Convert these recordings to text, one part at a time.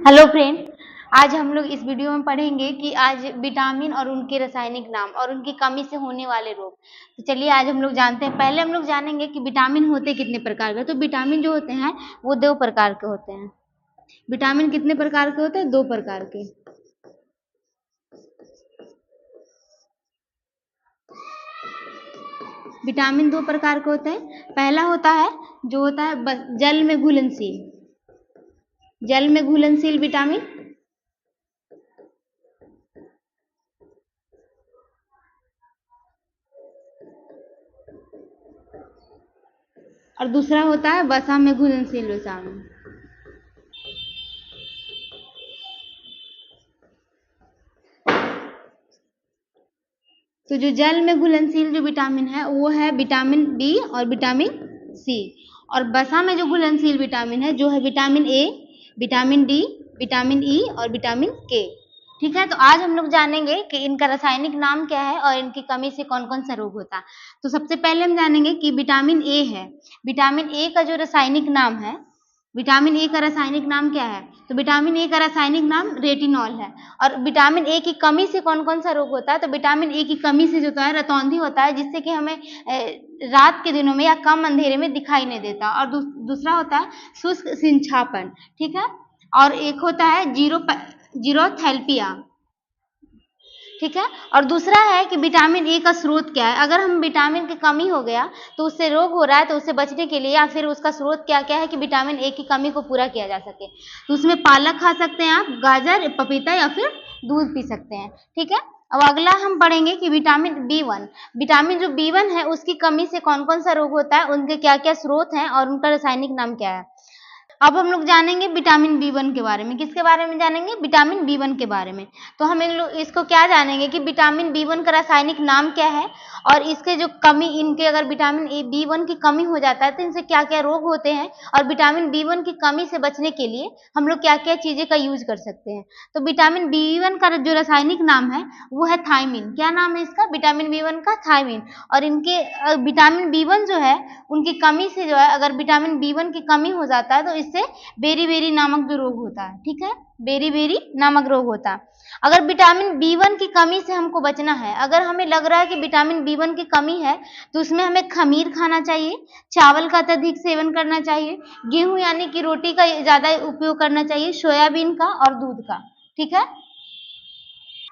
Hello friend, आज हम लोग इस वीडियो में पढ़ेंगे कि आज विटामिन और उनके रासायनिक नाम और उनकी कमी से होने वाले रोग। तो चलिए आज हम लोग जानते हैं। पहले हम लोग जानेंगे कि विटामिन होते कितने प्रकार के। तो विटामिन जो होते हैं वो दो प्रकार के होते हैं। विटामिन कितने प्रकार के होते हैं? दो प्रकार के। विटामिन दो प्रकार के होते हैं। पहला होता है जो होता है जल में घुलनशील, जल में घुलनशील विटामिन। और दूसरा होता है वसा में घुलनशील विटामिन। तो जो जल में घुलनशील जो विटामिन है वो है विटामिन बी और विटामिन सी। और वसा में जो घुलनशील विटामिन है जो है vitamin A, vitamin D, vitamin E और विटामिन के। ठीक है, तो आज हम लोग जानेंगे कि इनका रासायनिक नाम क्या है और इनकी कमी से कौन कौन सा रोग होता है। तो सबसे पहले हम जानेंगे कि विटामिन ए है। विटामिन ए का जो रासायनिक नाम है, विटामिन ए का रासायनिक नाम क्या है? तो विटामिन ए का रासायनिक नाम रेटिनॉल है। और विटामिन ए की कमी से कौन कौन सा रोग होता है? तो विटामिन ए की कमी से जो होता है रतौंधी होता है, जिससे कि हमें रात के दिनों में या कम अंधेरे में दिखाई नहीं देता। और दूसरा होता है शुष्क सिंचापन। ठीक है, और एक होता है जीरोथैल्पिया। ठीक है, और दूसरा है कि विटामिन ए का स्रोत क्या है। अगर हम विटामिन की कमी हो गया तो उससे रोग हो रहा है, तो उससे बचने के लिए या फिर उसका स्रोत क्या क्या है कि विटामिन ए की कमी को पूरा किया जा सके। तो उसमें पालक खा सकते हैं आप, गाजर, पपीता या फिर दूध पी सकते हैं। ठीक है, अब अगला हम पढ़ेंगे कि विटामिन बी1। विटामिन जो बी1 है उसकी कमी से कौन कौन सा रोग होता है, उनके क्या क्या स्रोत हैं और उनका रासायनिक नाम क्या है। अब हम लोग जानेंगे विटामिन बी1 के बारे में। किसके बारे में जानेंगे? विटामिन बी1 के बारे में। तो हम इसको क्या जानेंगे कि विटामिन बी1 का रासायनिक नाम क्या है और इसके जो कमी, इनके अगर विटामिन बी1 की कमी हो जाता है तो इनसे क्या क्या रोग होते हैं और विटामिन बी1 की कमी से बचने के लिए हम लोग क्या क्या चीजें का यूज कर सकते हैं। तो विटामिन बी1 का जो रासायनिक नाम है वो है थायमिन। क्या नाम है इसका? विटामिन बी1 का थायमिन। और इनके विटामिन बी1 जो है उनकी कमी से जो है, अगर विटामिन बी1 की कमी हो जाता है तो इससे बेरी-बेरी नामक जो रोग होता है, ठीक है, बेरी-बेरी नामक रोग होता है। अगर विटामिन बी1 की कमी से हमको बचना है, अगर हमें लग रहा है कि विटामिन बी1 की कमी है तो उसमें हमें खमीर खाना चाहिए, चावल का अत्यधिक सेवन करना चाहिए, गेहूं यानी कि रोटी का ज्यादा उपयोग करना चाहिए, सोयाबीन का और दूध का। ठीक है,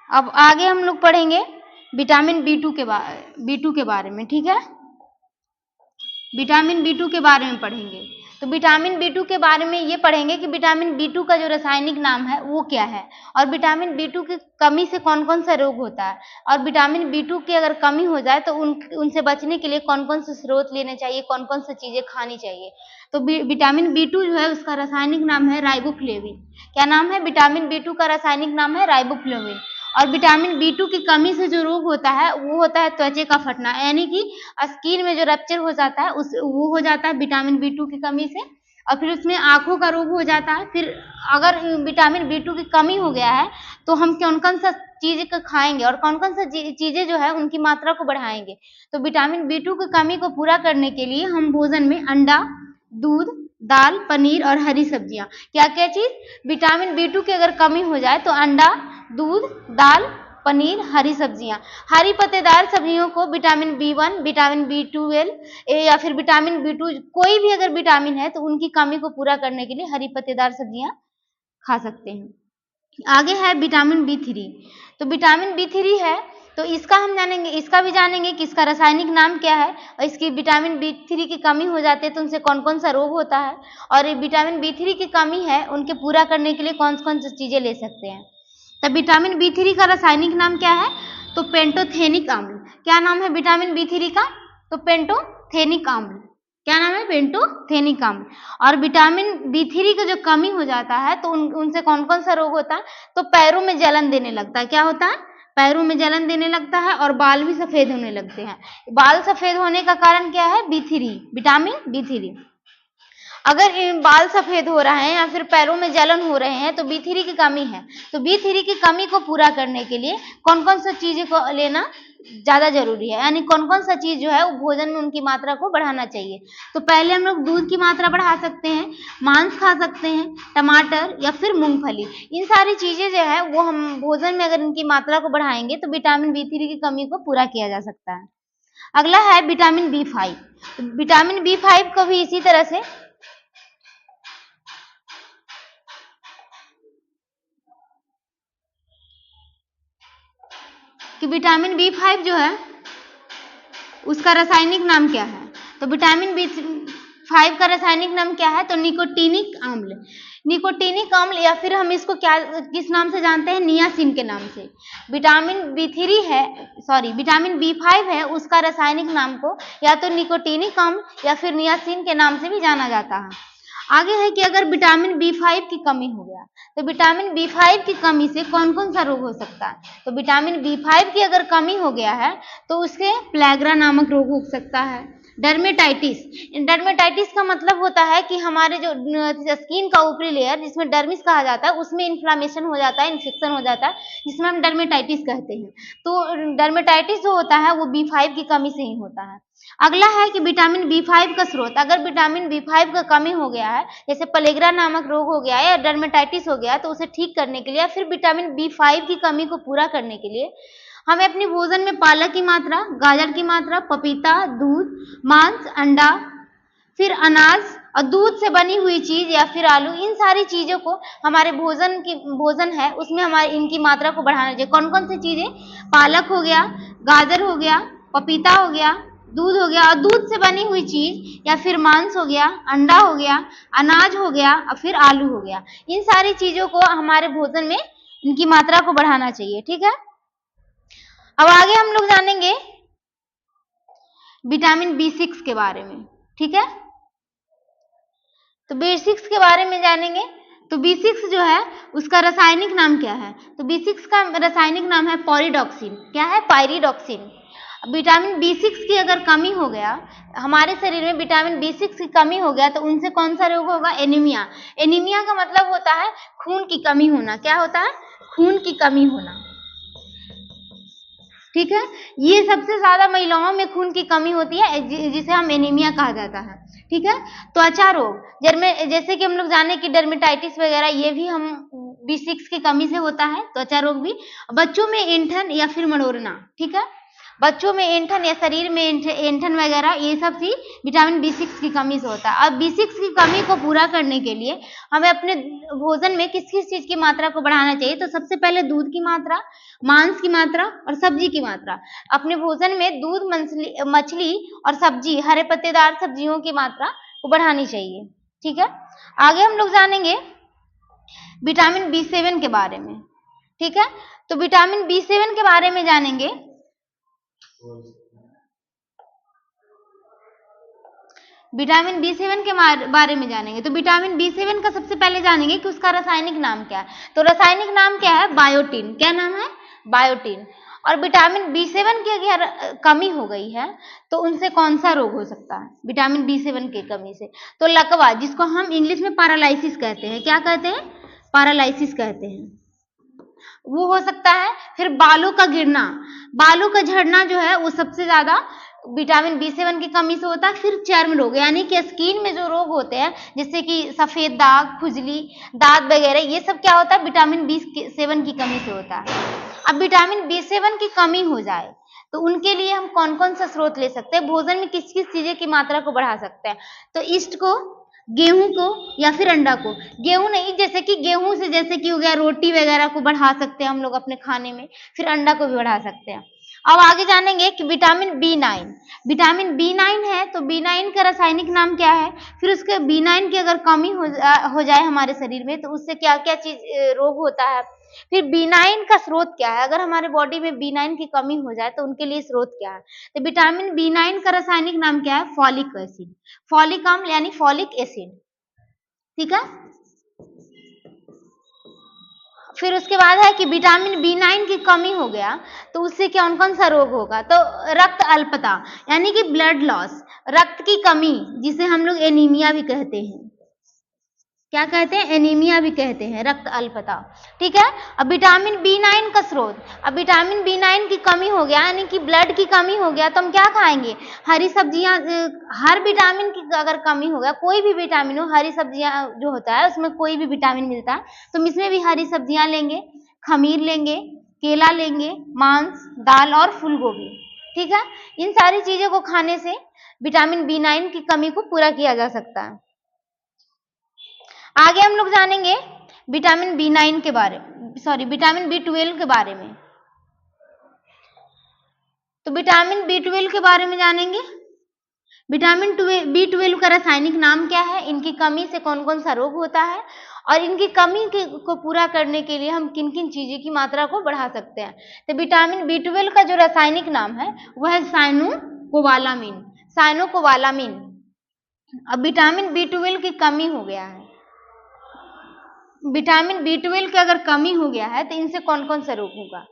अब आगे हम लोग पढ़ेंगे विटामिन बी2 के बारे में। ठीक है, विटामिन बी2 के बारे में पढ़ेंगे। तो विटामिन बी2 के बारे में ये पढ़ेंगे कि विटामिन बी2 का जो रासायनिक नाम है वो क्या है और विटामिन बी2 की कमी से कौन कौन सा रोग होता है। और विटामिन बी2 की अगर कमी हो जाए तो उनसे बचने के लिए कौन कौन से स्रोत लेने चाहिए, कौन कौन सी चीजें खानी चाहिए। तो विटामिन बी2 जो है उसका रासायनिक नाम है राइबोफ्लेविन। क्या नाम है? विटामिन बी2 का रासायनिक नाम है राइबोफ्लेविन। और विटामिन बी2 की कमी से जो रोग होता है वो होता है त्वचा का फटना, यानी कि स्किन में जो रप्चर हो जाता है उस वो हो जाता है विटामिन बी2 की कमी से। और फिर उसमें आंखों का रोग हो जाता है। फिर अगर विटामिन बी2 की कमी हो गया है तो हम कौन कौन सा चीज का खाएंगे और कौन कौन सा चीजें जो है उनकी मात्रा को बढ़ाएंगे। तो विटामिन बी2 की कमी को पूरा करने के लिए हम भोजन में अंडा, दूध, दाल, पनीर और हरी सब्जियां, क्या क्या चीज, विटामिन बी2 की अगर कमी हो जाए तो अंडा, दूध, दाल, पनीर, हरी सब्जियां। हरी पत्तेदार सब्जियों को विटामिन बी1, विटामिन बी12 या फिर विटामिन बी2, कोई भी अगर विटामिन है तो उनकी कमी को पूरा करने के लिए हरी पत्तेदार सब्जियां खा सकते हैं। आगे है विटामिन बी3। तो विटामिन बी3 है तो इसका हम जानेंगे, इसका भी जानेंगे कि इसका रासायनिक नाम क्या है और इसकी विटामिन बी3 की कमी हो जाती है तो उनसे कौन कौन सा रोग होता है और विटामिन बी3 की कमी है उनके पूरा करने के लिए कौन कौन सी चीजें ले सकते हैं। तब विटामिन बी3 का रासायनिक नाम क्या है? तो पेंटोथेनिक अम्ल। क्या नाम है विटामिन बी3 का? तो पेंटोथेनिक अम्ल। क्या नाम है? पेंटोथेनिक अम्ल। और विटामिन बी3 का जो कमी हो जाता है तो उनसे कौन कौन सा रोग होता है? तो पैरों में जलन देने लगता है। क्या होता है? पैरों में जलन देने लगता है और बाल भी सफेद होने लगते हैं। बाल सफेद होने का कारण क्या है? B3, vitamin B3. अगर बाल सफेद हो रहे हैं या फिर पैरों में जलन हो रहे हैं तो B3 की कमी है। तो B3 की कमी को पूरा करने के लिए कौन-कौन सा चीज़ें को लेना ज़्यादा ज़रूरी है, यानी कौन-कौन सा चीज़ जो है वो भोजन में उनकी मात्रा को बढ़ाना चाहिए। तो पहले हम लोग दूध की मात्रा बढ़ा सकते हैं, मांस खा सकते हैं, टमाटर या फिर मूँगफली। इन सारी चीज़ें जो है वो हम भोजन में अगर इनकी मात्रा को बढ़ाएँगे तो विटामिन B3 की कमी को पूरा किया जा सकता है। अगला है विटामिन B5। तो विटामिन B5 को भी इसी तरह से कि विटामिन B5 जो है उसका रासायनिक नाम क्या है? तो विटामिन B5 का रासायनिक नाम क्या है? तो निकोटीनिक अम्ल। निकोटीनिक अम्ल या फिर हम इसको क्या किस नाम से जानते हैं? नियासिन के नाम से। विटामिन B3 है, सॉरी विटामिन B5 है, उसका रासायनिक नाम को या तो निकोटीनिक अम्ल या फिर नियासिन के नाम से भी जाना जाता है। आगे है कि अगर विटामिन B5 की कमी हो गया तो विटामिन B5 की कमी से कौन-कौन सा रोग हो सकता है? तो विटामिन B5 की अगर कमी हो गया है तो उससे प्लेग्रा नामक रोग हो सकता है। डर्मेटाइटिस, डर्मेटाइटिस का मतलब होता है कि हमारे जो स्किन का ऊपरी लेयर जिसमें डर्मिस कहा जाता है उसमें इन्फ्लेमेशन हो जाता है, इन्फेक्शन हो जाता है, जिसमें हम डर्मेटाइटिस कहते हैं। तो डर्मेटाइटिस जो होता है वो B5 की कमी से ही होता है। अगला है कि विटामिन B5 का स्रोत, अगर विटामिन B5 का कमी हो गया है, जैसे प्लेग्रा नामक रोग हो गया है या डर्मेटाइटिस हो गया है, तो उसे ठीक करने के लिए या फिर विटामिन B5 की कमी को पूरा करने के लिए हमें अपने भोजन में पालक की मात्रा, गाजर की मात्रा, पपीता, दूध, मांस, अंडा, फिर अनाज और दूध से बनी हुई चीज या फिर आलू, इन सारी चीजों को हमारे भोजन है उसमें हमारी इनकी मात्रा को बढ़ाना चाहिए। कौन-कौन सी चीजें? पालक हो गया, गाजर हो गया, पपीता हो गया, दूध हो गया और दूध से बनी हुई चीज या फिर मांस हो गया, अंडा हो गया, अनाज हो गया और फिर आलू हो गया। इन सारी चीजों को हमारे भोजन में इनकी मात्रा को बढ़ाना चाहिए, ठीक है। अब आगे हम लोग जानेंगे विटामिन B6 के बारे में, ठीक है। तो B6 के बारे में जानेंगे। तो B6 जो है उसका रासायनिक नाम क्या है? तो B6 का रासायनिक नाम है पायरिडॉक्सिन। क्या है? पायरिडॉक्सिन। विटामिन B6 की अगर कमी हो गया, हमारे शरीर में विटामिन B6 की कमी हो गया तो उनसे कौन सा रोग होगा? एनीमिया। एनीमिया का मतलब होता है खून की कमी होना। क्या होता है? खून की कमी होना, ठीक है। ये सबसे ज्यादा महिलाओं में खून की कमी होती है जिसे हम एनीमिया कहा जाता है, ठीक है। त्वचा रोग, जैसे कि हम लोग जाने कि डर्मेटाइटिस वगैरह ये भी हम B6 की कमी से होता है, त्वचा रोग भी। बच्चों में ऐंठन या फिर मरोड़ना, ठीक है। बच्चों में ऐंठन या शरीर में ऐंठन वगैरह ये सब चीज विटामिन B6 की कमी से होता है। अब B6 की कमी को पूरा करने के लिए हमें अपने भोजन में किस किस चीज की मात्रा को बढ़ाना चाहिए? तो सबसे पहले दूध की मात्रा, मांस की मात्रा और सब्जी की मात्रा। अपने भोजन में दूध, मछली और सब्जी, हरे पत्तेदार सब्जियों की मात्रा को बढ़ानी चाहिए, ठीक है। आगे हम लोग जानेंगे विटामिन B7 के बारे में, ठीक है। तो विटामिन B7 के बारे में जानेंगे। विटामिन B7 के बारे में जानेंगे। तो विटामिन B7 का सबसे पहले जानेंगे कि उसका रासायनिक नाम क्या है। तो रासायनिक नाम क्या है? बायोटिन। क्या नाम है? बायोटिन। और विटामिन B7 की अगर कमी हो गई है तो उनसे कौन सा रोग हो सकता है? विटामिन B7 की कमी से तो लकवा, जिसको हम इंग्लिश में पैरालिसिस कहते हैं। क्या कहते हैं? पैरालिसिस कहते हैं, वो हो सकता है। फिर बालों का गिरना, बालों का झड़ना जो है वो सबसे ज्यादा विटामिन B7 की कमी से होता है। फिर चर्म रोग, यानी कि स्किन में जो रोग होते हैं जैसे कि सफेद दाग, खुजली, दाद वगैरह, ये सब क्या होता है? विटामिन B7 की कमी से होता है। अब विटामिन B7 की कमी हो जाए तो उनके लिए हम कौन कौन सा स्रोत ले सकते हैं? भोजन में किस किस चीजें की मात्रा को बढ़ा सकते हैं? तो ईस्ट को, गेहूं को या फिर अंडा को। गेहूं नहीं, जैसे कि गेहूं से जैसे कि हो गया रोटी वगैरह को बढ़ा सकते हैं हम लोग अपने खाने में, फिर अंडा को भी बढ़ा सकते हैं। अब आगे जानेंगे कि विटामिन B9। विटामिन B9 है तो B9 का रासायनिक नाम क्या है? फिर उसके B9 की अगर कमी हो जाए हमारे शरीर में तो उससे क्या क्या चीज रोग होता है? फिर B9 का स्रोत क्या है? अगर हमारे बॉडी में B9 की कमी हो जाए तो उनके लिए स्रोत क्या है? तो विटामिन B9 का रासायनिक नाम क्या है? Folic acid. फॉलिक अम्ल यानी फॉलिक एसिड, ठीक है। फिर उसके बाद है कि विटामिन B9 की कमी हो गया तो उससे कौन कौन सा रोग होगा? तो रक्त अल्पता यानी कि ब्लड लॉस, रक्त की कमी, जिसे हम लोग एनीमिया भी कहते हैं, क्या कहते हैं, एनीमिया भी कहते हैं, रक्त अल्पता। ठीक है। अब विटामिन B9 का स्रोत, अब विटामिन B9 की कमी हो गया यानी कि ब्लड की कमी हो गया तो हम क्या खाएंगे, हरी सब्जियां। हर विटामिन की अगर कमी हो गया, कोई भी विटामिन हो, हरी सब्जियां जो होता है उसमें कोई भी विटामिन मिलता है तो हम इसमें भी हरी सब्जियां लेंगे, खमीर लेंगे, केला लेंगे, मांस, दाल और फूल गोभी। ठीक है। इन सारी चीजों को खाने से विटामिन B9 की कमी को पूरा किया जा सकता है। आगे हम लोग जानेंगे विटामिन B9 के बारे में, सॉरी विटामिन B12 के बारे में। तो विटामिन B12 के बारे में जानेंगे। विटामिन B12 का रासायनिक नाम क्या है, इनकी कमी से कौन कौन सा रोग होता है और इनकी कमी को पूरा करने के लिए हम किन किन चीजों की मात्रा को बढ़ा सकते हैं। तो विटामिन B12 का जो रासायनिक नाम है वह है साइनोकोबालामिन, साइनोकोबालामिन। अब विटामिन B12 की कमी हो गया है, विटामिन B12 की अगर कमी हो गया है तो इनसे कौन कौन सा रोग होगा,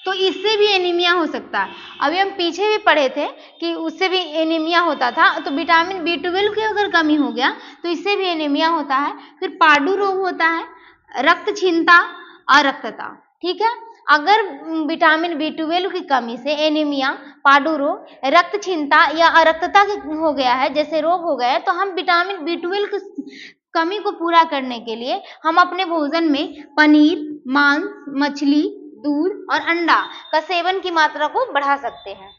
तो इससे भी एनीमिया हो सकता है। अभी हम पीछे भी पढ़े थे कि उससे भी एनीमिया होता था, तो विटामिन B12 की अगर कमी हो गया तो इससे भी एनीमिया होता है। फिर पाडू रोग होता है, रक्तहीनता, अरक्तता। ठीक है। अगर विटामिन B12 की कमी से एनीमिया, पाडू रोग, रक्तहीनता या अरक्तता हो गया है जैसे रोग हो गए, तो हम विटामिन B12 की कमी को पूरा करने के लिए हम अपने भोजन में पनीर, मांस, मछली, दूध और अंडा का सेवन की मात्रा को बढ़ा सकते हैं।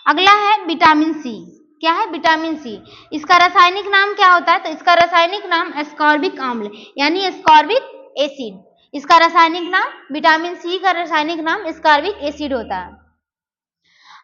अगला है विटामिन सी। क्या है विटामिन सी, इसका रासायनिक नाम क्या होता है, तो इसका रासायनिक नाम एस्कॉर्बिक अम्ल यानी एस्कॉर्बिक एसिड। इसका रासायनिक नाम, विटामिन सी का रासायनिक नाम एस्कॉर्बिक एसिड होता है।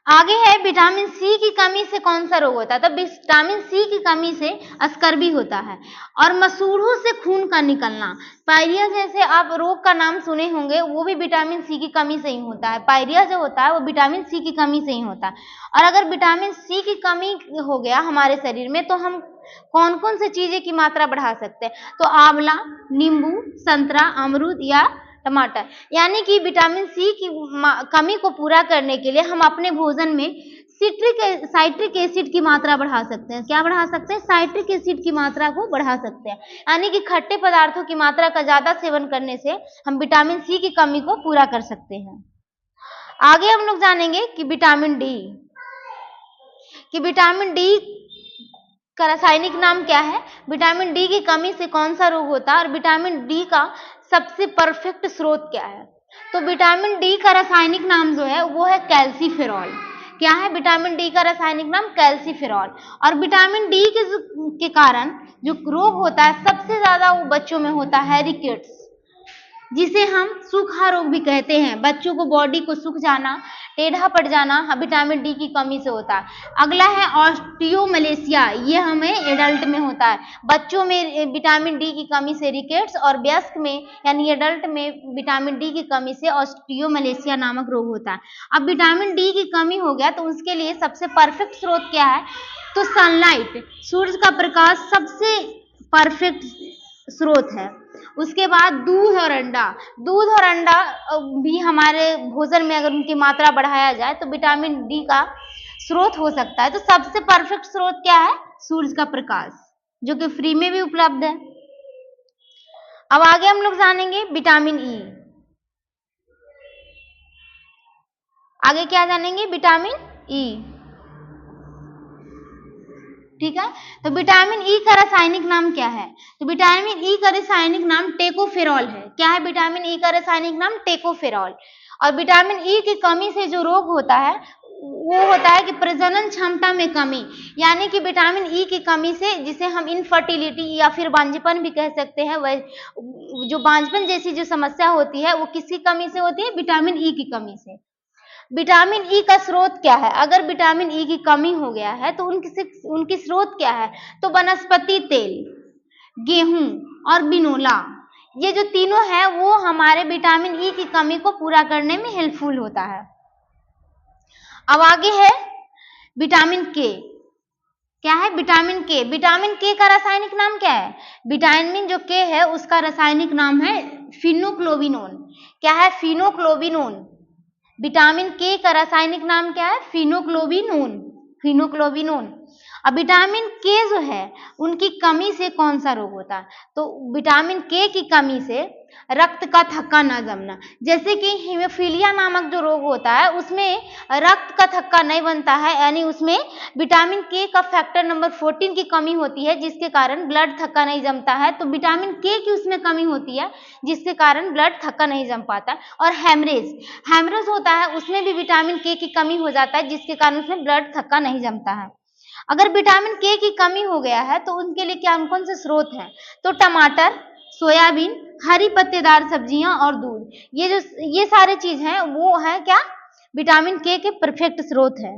आगे है विटामिन सी की कमी से कौन सा रोग होता है, तो विटामिन सी की कमी से स्कर्वी होता है और मसूड़ों से खून का निकलना। पायरिया जैसे आप रोग का नाम सुने होंगे, वो भी विटामिन सी की कमी से ही होता है। पायरिया जो होता है वो विटामिन सी की कमी से ही होता है। और अगर विटामिन सी की कमी हो गया हमारे शरीर में तो हम कौन कौन सी चीजें की मात्रा बढ़ा सकते हैं, तो आंवला, नींबू, संतरा, अमरूद या टमाटर। यानी कि विटामिन सी की कमी को पूरा करने के लिए हम अपने भोजन में साइट्रिक एसिड की मात्रा बढ़ा सकते हैं। क्या बढ़ा सकते हैं, साइट्रिक एसिड की मात्रा को बढ़ा सकते हैं। यानी कि खट्टे पदार्थों की मात्रा का ज्यादा सेवन करने से हम विटामिन सी की कमी को पूरा कर सकते हैं। आगे हम लोग जानेंगे कि विटामिन डी का रासायनिक नाम क्या है, विटामिन डी की कमी से कौन सा रोग होता है और विटामिन डी का सबसे परफेक्ट स्रोत क्या है। तो विटामिन डी का रासायनिक नाम जो है वो है कैल्सीफेरॉल। क्या है विटामिन डी का रासायनिक नाम, कैल्सीफेरॉल। और विटामिन डी के कारण जो रोग होता है सबसे ज्यादा वो बच्चों में होता है रिकेट्स, जिसे हम सूखा रोग भी कहते हैं। बच्चों को बॉडी को सूख जाना, टेढ़ा पड़ जाना विटामिन डी की कमी से होता है। अगला है ऑस्टियोमलेशिया, ये हमें एडल्ट में होता है। बच्चों में विटामिन डी की कमी से रिकेट्स और वयस्क में यानी एडल्ट में विटामिन डी की कमी से ऑस्टियोमलेशिया नामक रोग होता है। अब विटामिन डी की कमी हो गया तो उसके लिए सबसे परफेक्ट स्रोत क्या है, तो सनलाइट, सूर्य का प्रकाश सबसे परफेक्ट स्रोत है। उसके बाद दूध और अंडा, दूध और अंडा भी हमारे भोजन में अगर उनकी मात्रा बढ़ाया जाए तो विटामिन डी का स्रोत हो सकता है। तो सबसे परफेक्ट स्रोत क्या है, सूरज का प्रकाश, जो कि फ्री में भी उपलब्ध है। अब आगे हम लोग जानेंगे विटामिन ई। आगे क्या जानेंगे, विटामिन ई। ठीक है। तो विटामिन ई का रासायनिक नाम क्या है, तो विटामिन ई का रासायनिक नाम टेकोफेरॉल है। क्या है विटामिन ई का रासायनिक नाम, टेकोफेरॉल। और विटामिन ई की कमी से जो रोग होता है वो होता है कि प्रजनन क्षमता में कमी, यानी कि विटामिन ई की कमी से, जिसे हम इनफर्टिलिटी या फिर बांझपन भी कह सकते हैं, वह जो बांझपन जैसी जो समस्या होती है वो किसकी कमी से होती है, विटामिन ई की कमी से। विटामिन ई का स्रोत क्या है, अगर विटामिन ई की कमी हो गया है तो उनकी स्रोत क्या है, तो वनस्पति तेल, गेहूं और बिनोला, ये जो तीनों है वो हमारे विटामिन ई की कमी को पूरा करने में हेल्पफुल होता है। अब आगे है विटामिन के। क्या है विटामिन के, विटामिन के का रासायनिक नाम क्या है, विटामिन जो के है उसका रासायनिक नाम है फिनोक्लोबिनोन। क्या है, फिनोक्लोबिनोन। विटामिन के का रासायनिक नाम क्या है, फिनोक्लोबिनोन, फिनोक्लोबिनोन। अब विटामिन के जो है उनकी कमी से कौन सा रोग होता है? तो विटामिन के की कमी से रक्त का थक्का न जमना, जैसे कि हीमोफीलिया नामक जो रोग होता है उसमें रक्त का थक्का नहीं बनता है, यानी उसमें विटामिन के का फैक्टर नंबर 14 की कमी होती है, जिसके कारण ब्लड थक्का नहीं जमता है। तो विटामिन के की उसमें कमी होती है, जिसके कारण ब्लड थक्का नहीं जम पाता। और हेमरेज होता है, उसमें भी विटामिन के की कमी हो जाता है, जिसके कारण उसमें ब्लड थक्का नहीं जमता है। अगर विटामिन के की कमी हो गया है तो उनके लिए क्या कौन से स्रोत हैं? तो टमाटर, सोयाबीन, हरी पत्तेदार सब्जियां और दूध, ये सारे चीज हैं वो है क्या? विटामिन के परफेक्ट स्रोत है।